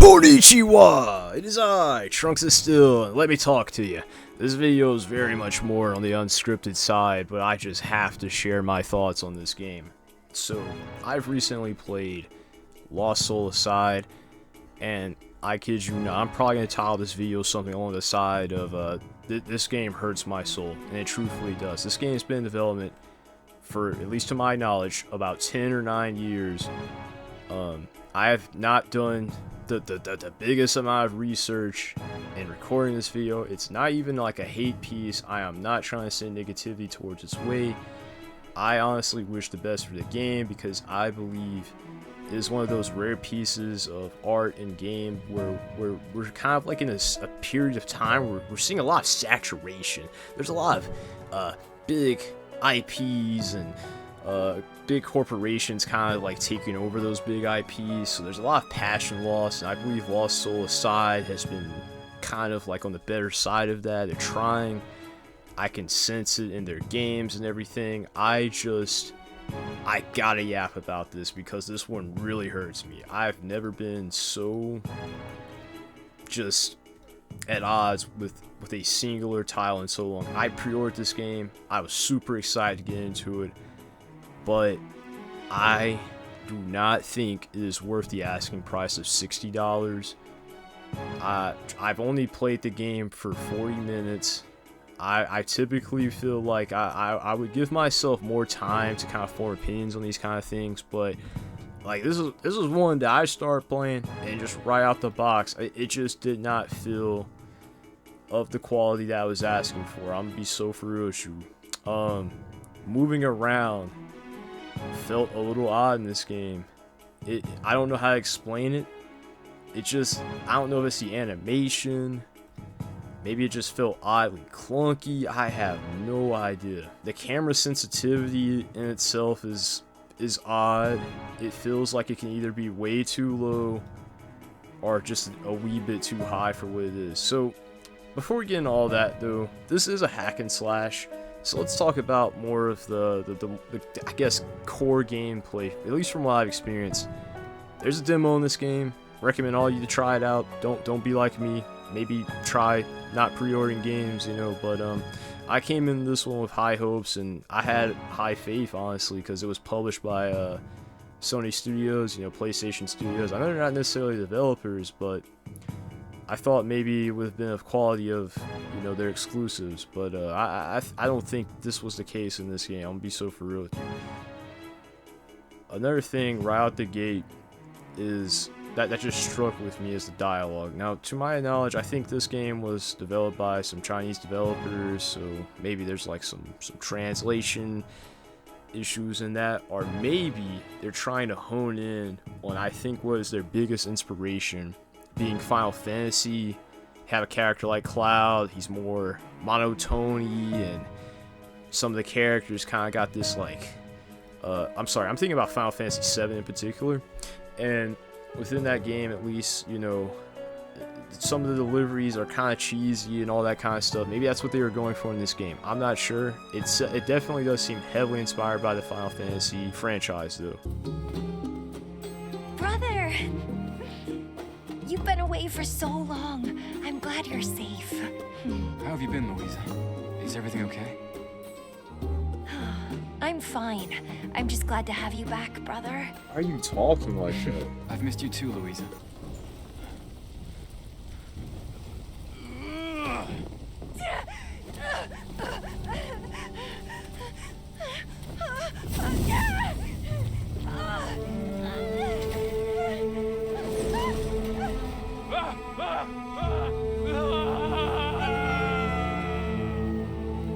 Konnichiwa! It is I, Trunks is Still, and let me talk to you. This video is very much more on the unscripted side, but I just have to share my thoughts on this game. So, I've recently played Lost Soul Aside, and I kid you not, I'm probably going to title this video something along the side of, this game hurts my soul, and it truthfully does. This game has been in development for, at least to my knowledge, about 10 or 9 years. I have not done the biggest amount of research in recording this video. It's not even like a hate piece. I am not trying to send negativity towards its way. I honestly wish the best for the game because I believe it is one of those rare pieces of art and game where we're kind of like in a period of time where we're seeing a lot of saturation. There's a lot of big IPs and big corporations kind of like taking over those big IPs, so there's a lot of passion lost, and I believe Lost Soul Aside has been kind of like on the better side of that. They're trying. I can sense it in their games and everything. I gotta yap about this because this one really hurts me. I've never been so just at odds with a singular title in so long. I pre-ordered this game. I was super excited to get into it, but I do not think it is worth the asking price of $60. I've only played the game for 40 minutes. I typically feel like I would give myself more time to kind of form opinions on these kind of things, but like this is one that I started playing and just right out the box, it just did not feel of the quality that I was asking for. I'm gonna be so for real with you. Moving around felt a little odd in this game. I don't know how to explain it. I don't know if it's the animation. Maybe it just felt oddly clunky. I have no idea. The camera sensitivity in itself is odd. It feels like it can either be way too low or just a wee bit too high for what it is. So before we get into all that though, this is a hack and slash. So let's talk about more of the I guess core gameplay, at least from what I've experienced. There's a demo in this game. Recommend all you to try it out. Don't be like me. Maybe try not pre-ordering games, you know. But I came in this one with high hopes, and I had high faith, honestly, because it was published by Sony Studios, you know, PlayStation Studios. I know they're not necessarily developers, but I thought maybe it would have been of quality of, you know, their exclusives, but I don't think this was the case in this game. I'm gonna be so for real with you. Another thing right out the gate is that just struck with me is the dialogue. Now, to my knowledge, I think this game was developed by some Chinese developers, so maybe there's like some translation issues in that, or maybe they're trying to hone in on, I think, what is their biggest inspiration, being Final Fantasy. Have a character like Cloud, he's more monotone, and some of the characters kind of got this like I'm thinking about Final Fantasy VII in particular, and within that game, at least, you know, some of the deliveries are kind of cheesy and all that kind of stuff. Maybe that's what they were going for in this game. I'm not sure. It definitely does seem heavily inspired by the Final Fantasy franchise though. Brother! You've been away for so long. I'm glad you're safe. How have you been, Louisa? Is everything okay? I'm fine. I'm just glad to have you back, brother. Why are you talking like that? I've missed you too, Louisa.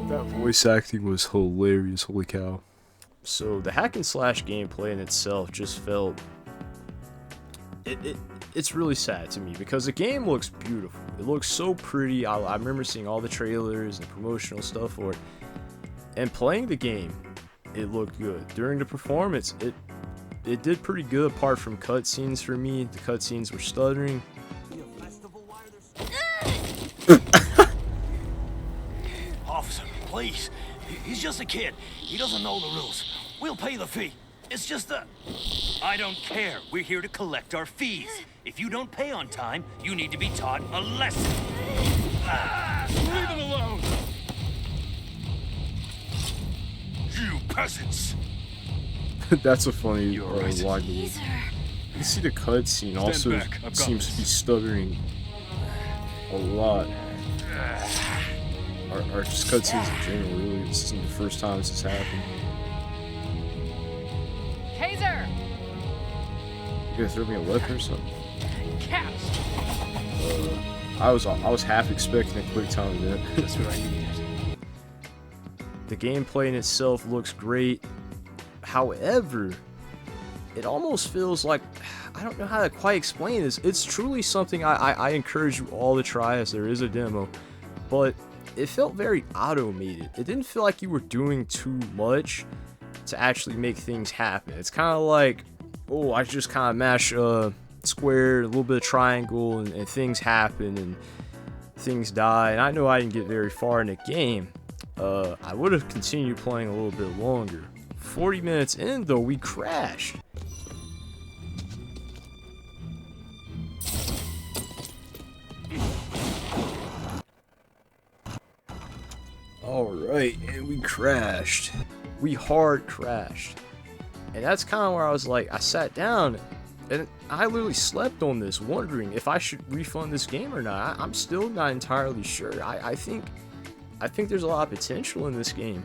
That voice acting was hilarious, holy cow. So the hack and slash gameplay in itself just felt it's really sad to me because the game looks beautiful. It looks so pretty. I remember seeing all the trailers and promotional stuff for it, and playing the game, it looked good. During the performance, it did pretty good apart from cutscenes for me. The cutscenes were stuttering. Officer, please. He's just a kid. He doesn't know the rules. We'll pay the fee. It's just that... I don't care. We're here to collect our fees. If you don't pay on time, you need to be taught a lesson. Leave him alone! You peasants! That's a funny You're right. line. Kaser. You see the cutscene also back, I've got seems to be this. stuttering a lot. Or just cutscenes in general, really. This isn't the first time this has happened. Kaser! You gonna throw me a weapon or something? Catch! I was half expecting a quick time event. That's what I needed. The gameplay in itself looks great. However, it almost feels like, I don't know how to quite explain this. It's truly something I encourage you all to try, as there is a demo. But it felt very automated. It didn't feel like you were doing too much to actually make things happen. It's kind of like, oh, I just kind of mash square, a little bit of triangle, and things happen and things die. And I know I didn't get very far in the game. I would have continued playing a little bit longer. 40 minutes in, though, we crashed. Alright, and we crashed. We hard crashed. And that's kind of where I was like, I sat down and I literally slept on this, wondering if I should refund this game or not. I'm still not entirely sure. I think there's a lot of potential in this game.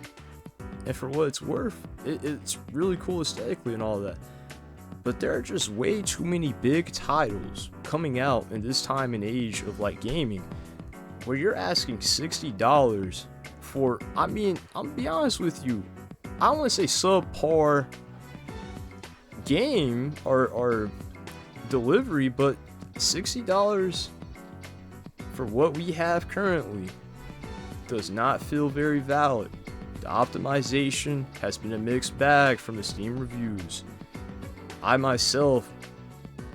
And for what it's worth, it's really cool aesthetically and all that. But there are just way too many big titles coming out in this time and age of like gaming, where you're asking $60 for, I mean, I'm gonna be honest with you, I don't want to say subpar game or delivery, but $60 for what we have currently does not feel very valid. The optimization has been a mixed bag from the Steam reviews. I myself,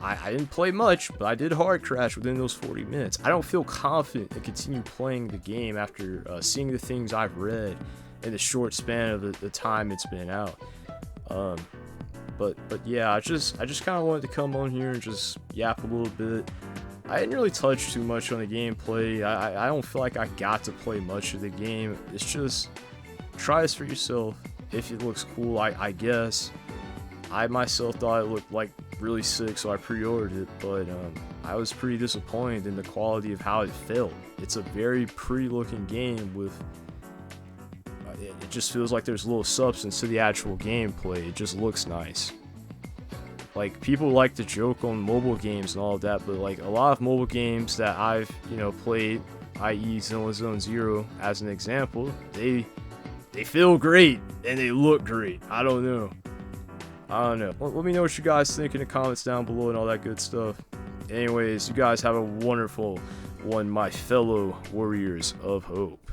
I didn't play much, but I did hard crash within those 40 minutes. I don't feel confident to continue playing the game after seeing the things I've read in the short span of the time it's been out. But yeah, I just kind of wanted to come on here and just yap a little bit. I didn't really touch too much on the gameplay. I don't feel like I got to play much of the game. It's just, try this for yourself. If it looks cool, I guess. I myself thought it looked like really sick, so I pre-ordered it, but I was pretty disappointed in the quality of how it felt. It's a very pretty looking game with, it just feels like there's a little substance to the actual gameplay. It just looks nice. Like, people like to joke on mobile games and all of that, but like a lot of mobile games that I've, played, i.e. Zone Zero as an example, they feel great and they look great. I don't know. Let me know what you guys think in the comments down below and all that good stuff. Anyways, you guys have a wonderful one, my fellow warriors of hope.